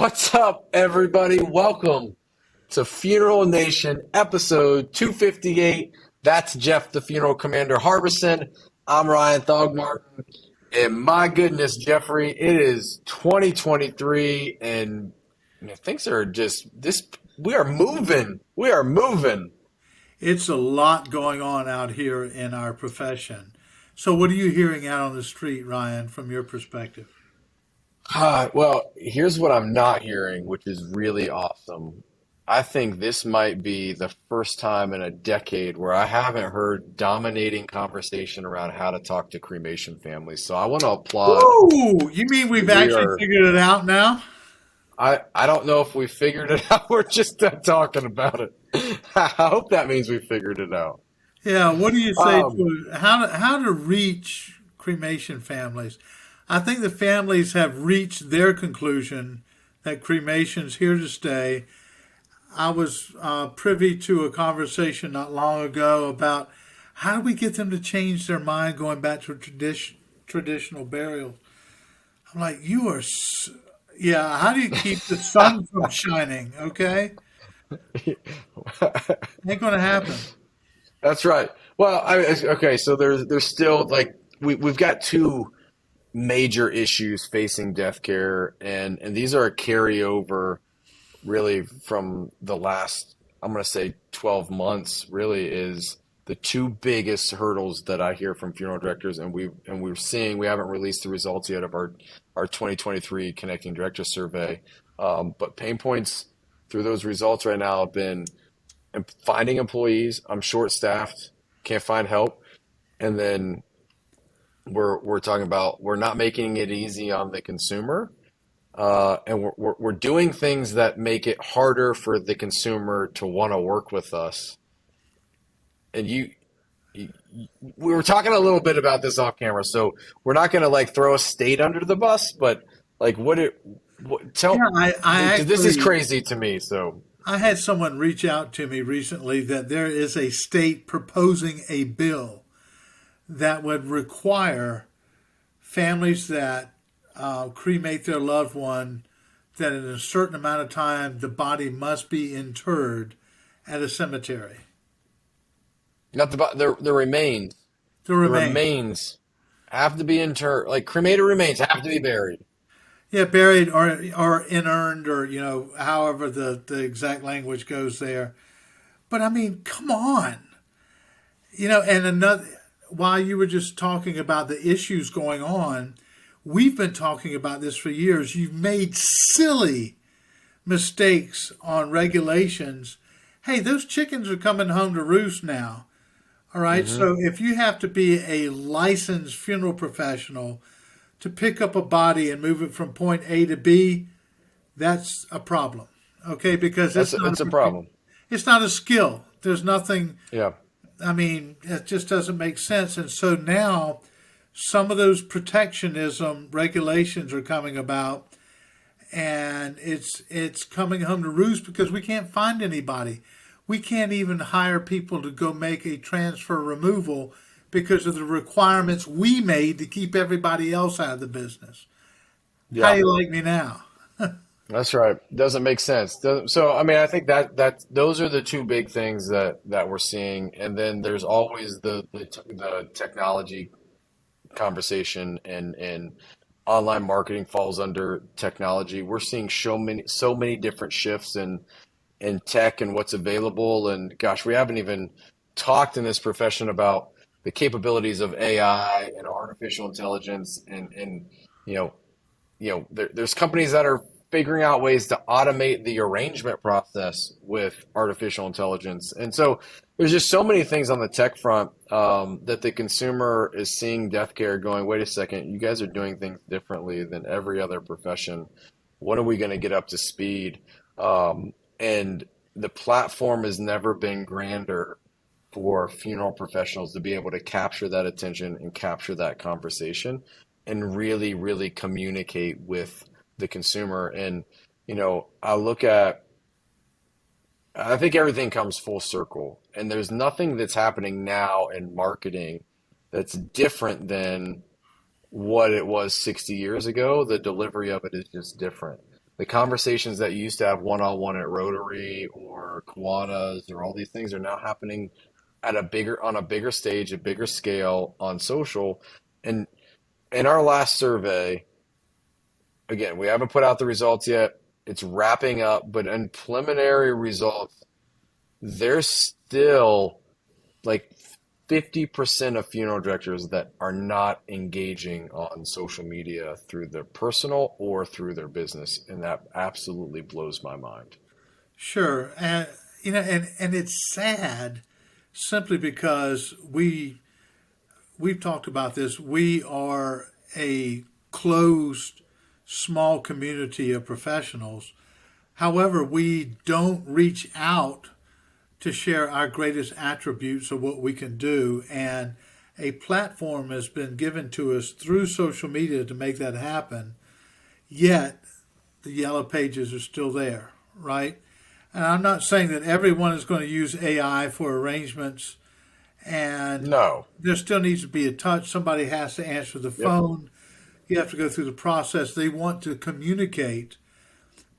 What's up, everybody? Welcome to Funeral Nation, episode 258. That's Jeff, the Funeral Commander Harbison. I'm Ryan Thogmartin. And my goodness, Jeffrey, it is 2023, and things are just this. We are moving. We are moving. It's a lot going on out here in our profession. So, what are you hearing out on the street, Ryan, from your perspective? Well, here's what I'm not hearing, which is really awesome. I think this might be the first time in a decade where I haven't heard dominating conversation around how to talk to cremation families. So I want to applaud. Woo! You mean we've We actually are, figured it out now? I don't know if we figured it out. We're just done talking about it. I hope that means we figured it out. Yeah. What do you say Um, to how to reach cremation families? I think the families have reached their conclusion that cremation's here to stay. I was privy to a conversation not long ago about how do we get them to change their mind going back to traditional burial. I'm like, yeah. How do you keep the sun from shining? Okay, ain't gonna happen. that's right. Well, okay, so there's still like we've got two major issues facing death care, and these are a carryover really from the last, I'm going to say 12 months, really is the two biggest hurdles that I hear from funeral directors. We haven't released the results yet of our 2023 Connecting Director Survey. But pain points through those results right now have been finding employees. I'm short staffed, can't find help. And then we're talking about we're not making it easy on the consumer, and we're doing things that make it harder for the consumer to want to work with us. And we were talking a little bit about this off camera, so we're not going to like throw a state under the bus, but like Yeah, tell, I this is actually crazy to me. So I had someone reach out to me recently that there is a state proposing a bill that would require families that cremate their loved one that in a certain amount of time the body must be interred at a cemetery. not the remains. The The remain. remains have to be interred. Like cremated remains have to be buried. Yeah, buried or inurned or however the exact language goes there. But I mean, come on. And another while you were just talking about the issues going on, we've been talking about this for years. You've made silly mistakes on regulations. Hey, those chickens are coming home to roost now. All right. Hmm. So if you have to be a licensed funeral professional to pick up a body and move it from point A to B, that's a problem. Okay, because It's a problem. it's not a skill. There's nothing. Yeah. I mean, it just doesn't make sense. And so now some of those protectionism regulations are coming about, and it's coming home to roost because we can't find anybody. We can't even hire people to go make a transfer removal because of the requirements we made to keep everybody else out of the business. How do Yeah. you like me now? That's right. Doesn't make sense. So, I mean, I think that those are the two big things that we're seeing, and then there's always the technology conversation, and online marketing falls under technology. We're seeing so many different shifts in tech and what's available, and gosh, we haven't even talked in this profession about the capabilities of AI and artificial intelligence, and you know there's companies that are figuring out ways to automate the arrangement process with artificial intelligence. And so there's just so many things on the tech front, that the consumer is seeing death care going, wait a second, you guys are doing things differently than every other profession. When are we going to get up to speed? And the platform has never been grander for funeral professionals to be able to capture that attention and capture that conversation and really, really communicate with the consumer. And, I think everything comes full circle, and there's nothing that's happening now in marketing that's different than what it was 60 years ago. The delivery of it is just different. The conversations that you used to have one-on-one at Rotary or Kiwanis or all these things are now happening at a bigger on a bigger stage, a bigger scale on social. And in our last survey, again, we haven't put out the results yet. It's wrapping up, but in preliminary results, there's still like 50% of funeral directors that are not engaging on social media through their personal or through their business. And that absolutely blows my mind. Sure, and and it's sad simply because we've talked about this. We are a closed, small community of professionals. However, we don't reach out to share our greatest attributes of what we can do. And a platform has been given to us through social media to make that happen. Yet, the yellow pages are still there, right? And I'm not saying that everyone is going to use AI for arrangements, and No. there still needs to be a touch. Somebody has to answer the Yep. phone. You have to go through the process. They want to communicate,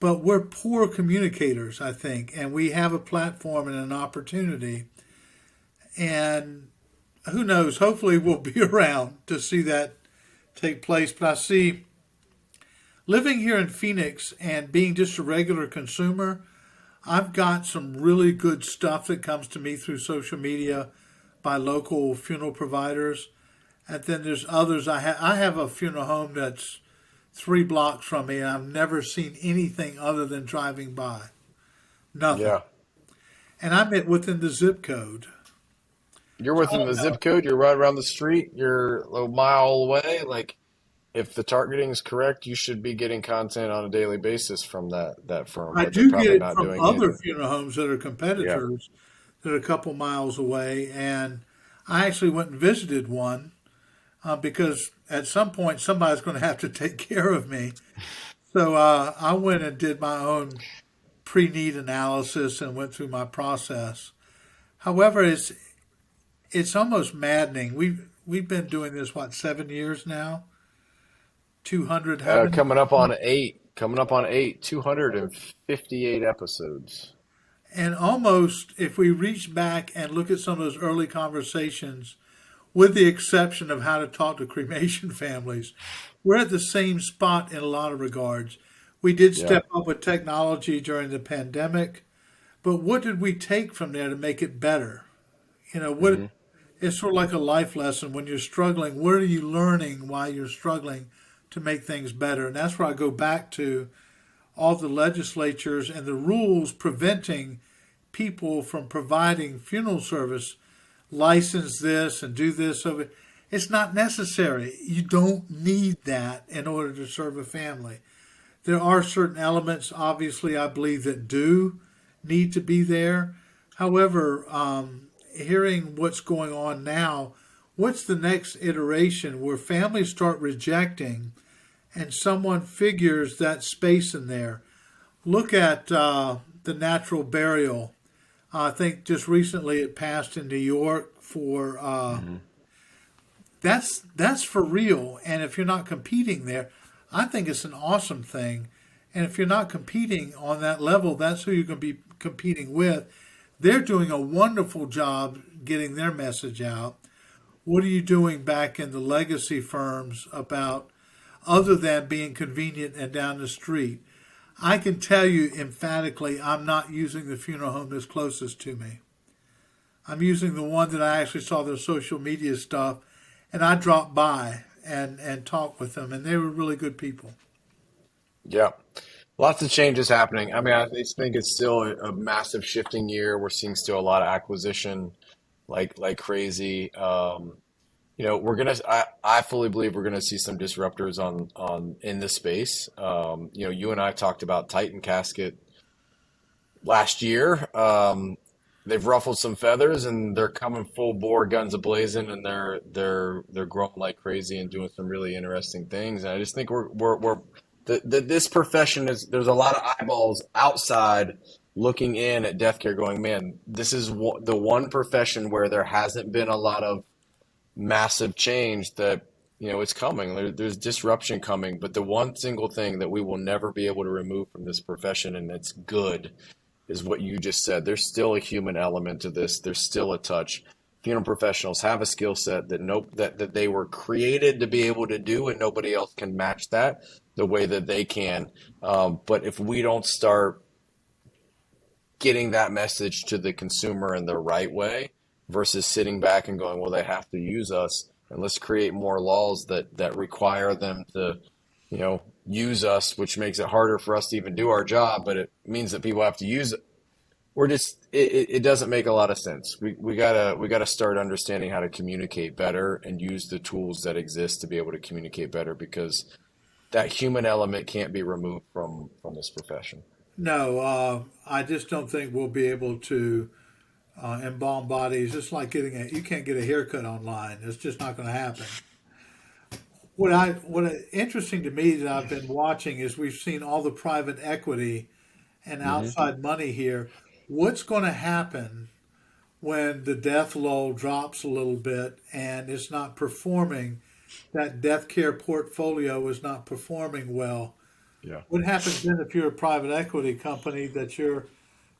but we're poor communicators, I think, and we have a platform and an opportunity. And who knows? Hopefully, we'll be around to see that take place. But I see living here in Phoenix and being just a regular consumer, I've got some really good stuff that comes to me through social media by local funeral providers. And then there's others. I have a funeral home that's 3 blocks from me, and I've never seen anything other than driving by. Nothing. Yeah. And I'm within the zip code. You're So I within the don't know. zip code, you're right around the street, you're a mile away. Like if the targeting is correct, you should be getting content on a daily basis from that firm, I but they're do get probably it not from doing other anything. funeral homes that are Yeah. competitors that are a couple miles away. And I actually went and visited one because at some point somebody's going to have to take care of me. So I went and did my own pre-need analysis and went through my process. However, it's almost maddening. We've been doing this what 7 years now. 200 how many? Coming up on eight, 258 episodes. And almost if we reach back and look at some of those early conversations, with the exception of how to talk to cremation families, we're at the same spot in a lot of regards. We did Yeah. step up with technology during the pandemic, but what did we take from there to make it better? What Hmm. it's sort of like a life lesson when you're struggling. What are you learning while you're struggling to make things better? And that's where I go back to all the legislatures and the rules preventing people from providing funeral service, license this and do this over. It's not necessary. You don't need that in order to serve a family. There are certain elements, obviously, I believe that do need to be there. However, hearing what's going on now, what's the next iteration where families start rejecting and someone figures that space in there? Look at the natural burial. I think just recently it passed in New York for Hmm. that's for real. And if you're not competing there, I think it's an awesome thing. And if you're not competing on that level, that's who you're going to be competing with. They're doing a wonderful job getting their message out. What are you doing back in the legacy firms about other than being convenient and down the street? I can tell you emphatically, I'm not using the funeral home that's closest to me. I'm using the one that I actually saw their social media stuff, and I dropped by and talked with them, and they were really good people. Yeah. Lots of changes happening. I mean, I just think it's still a massive shifting year. We're seeing still a lot of acquisition like crazy. I fully believe we're gonna see some disruptors on in this space. You and I talked about Titan Casket last year. They've ruffled some feathers and they're coming full bore, guns ablazing, and they're growing like crazy and doing some really interesting things. And I just think we're this profession is there's a lot of eyeballs outside looking in at death care, going, man, this is the one profession where there hasn't been a lot of massive change that It's coming. There's disruption coming, but the one single thing that we will never be able to remove from this profession, and it's good, is what you just said. There's still a human element to this. There's still a touch. Funeral professionals have a skill set that they were created to be able to do, and nobody else can match that the way that they can. But if we don't start getting that message to the consumer in the right way versus sitting back and going, well, they have to use us, and let's create more laws that require them to, use us, which makes it harder for us to even do our job, but it means that people have to use it. It doesn't make a lot of sense. We gotta start understanding how to communicate better and use the tools that exist to be able to communicate better, because that human element can't be removed from this profession. No, I just don't think we'll be able to embalm bodies. It's like you can't get a haircut online. It's just not going to happen. Interesting to me that I've been watching is we've seen all the private equity and Hmm. outside money here. What's going to happen when the death lull drops a little bit and it's not performing? That death care portfolio is not performing well. Yeah. What happens then if you're a private equity company that you're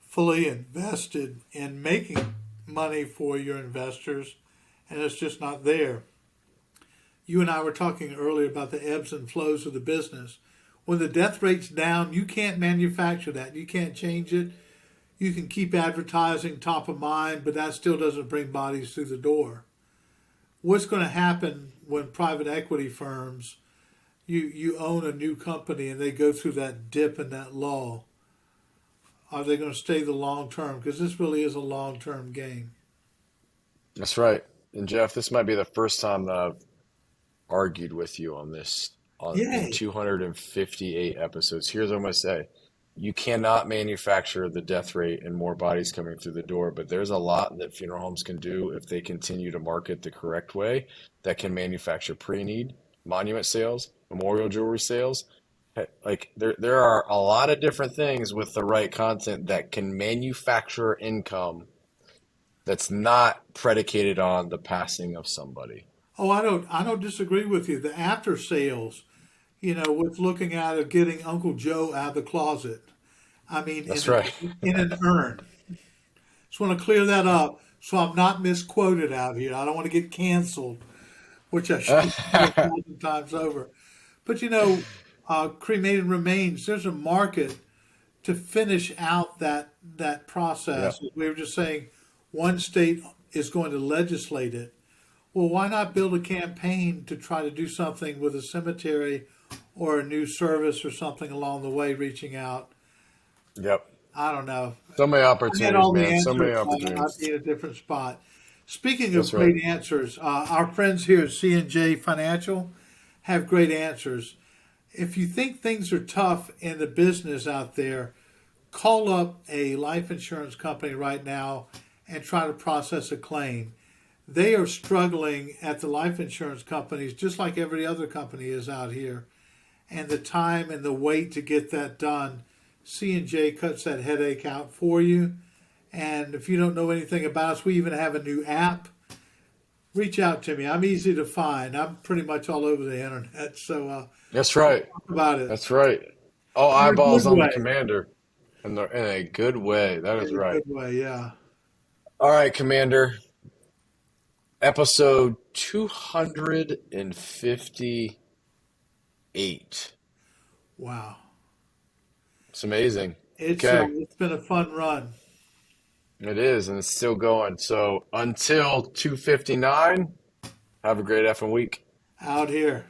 fully invested in making money for your investors and it's just not there? You and I were talking earlier about the ebbs and flows of the business. When the death rate's down, you can't manufacture that. You can't change it. You can keep advertising top of mind, but that still doesn't bring bodies through the door. What's going to happen when private equity firms, you own a new company and they go through that dip and that lull? Are they going to stay the long term? Because this really is a long term game. That's right. And Jeff, this might be the first time that I've argued with you on this in Yay. 258 episodes. Here's what I'm going to say. You cannot manufacture the death rate and more bodies coming through the door, but there's a lot that funeral homes can do if they continue to market the correct way that can manufacture pre-need, monument sales, memorial jewelry sales. Like there are a lot of different things with the right content that can manufacture income that's not predicated on the passing of somebody. Oh, I don't disagree with you. The after sales, with looking at it, getting Uncle Joe out of the closet. I mean, That's right. in an urn. Just want to clear that up so I'm not misquoted out here. I don't want to get canceled, which I should do 1,000 times over. But cremated remains. There's a market to finish out that Yeah. process. We were just saying, one state is going to legislate it. Well, why not build a campaign to try to do something with a cemetery or a new service or something along the way, reaching out? Yep. I don't know. So many I had opportunities, all the man. So many answers. I'd be opportunities. in a different spot. Speaking of That's right. great answers, our friends here at C&J Financial have great answers. If you think things are tough in the business out there, call up a life insurance company right now and try to process a claim. They are struggling at the life insurance companies just like every other company is out here. And the time and the wait to get that done, C&J cuts that headache out for you. And if you don't know anything about us, we even have a new app. Reach out to me. I'm easy to find. I'm pretty much all over the internet. So That's right. talk about it That's right. All in a good eyeballs on the way. commander in a good way. That is In a right. good way, yeah. All right, Commander. Episode 258. Wow. It's amazing. It's Okay. it's been a fun run It is, and it's still going. So until 259, have a great effing week. out here.